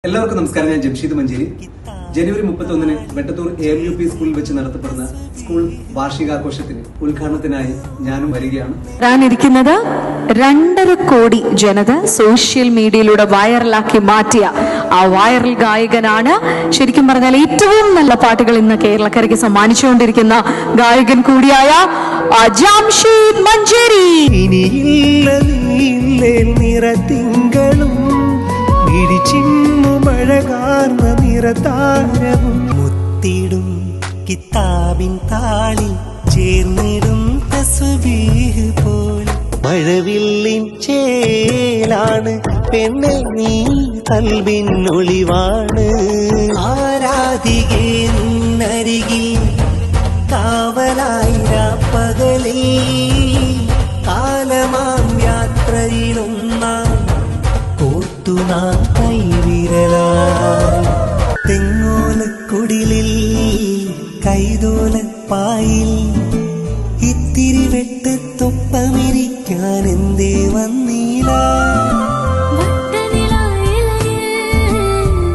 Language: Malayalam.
എല്ലാവർക്കും നമസ്കാരം. ഞാൻ ജംഷീദ് മഞ്ചേരി. ജനുവരി 31 വെട്ടത്തൂർ AMUP സ്കൂളിൽ വെച്ച് നടത്തപ്പെടുന്ന സ്കൂൾ വാർഷികാഘോഷത്തിന് ഉദ്ഘാടനത്തിനായി ഞാനും വരികയാണ്. വരാനിരിക്കുന്നത് 2.5 കോടി ജനത സോഷ്യൽ മീഡിയയിലൂടെ വൈറലാക്കി മാറ്റിയ ആ വൈറൽ ഗായകനാണ്. ശരിക്കും പറഞ്ഞാൽ ഏറ്റവും നല്ല പാട്ടുകൾ ഇന്ന് കേരളക്കരയ്ക്ക് സമ്മാനിച്ചുകൊണ്ടിരിക്കുന്ന ഗായകൻ കൂടിയായ ജംഷീദ് മഞ്ചേരി. നിറത്തിങ്കളും മഴകാർന്ന നിറതാരവും മുത്തിടും കിതാബിൻ താളിൽ ചേർന്നിടും തസ്ബീഹ് പോൽ മഴവില്ലിൻ ചേലാണ് പെണ്ണെ നീ കൽബിൻ ഒളിവാണ് ആരാധികേ നിന്നരികിൽ കാവലായി രാപ്പകലിൽ കാലമാം യാത്രയിലൊന്നാം തെങ്ങോലക്കുടിലിൽ കൈതോലപ്പായിൽ ഇത്തിരി വെട്ടത്തൊപ്പമിരിക്കാൻ എന്തേ വന്നീല.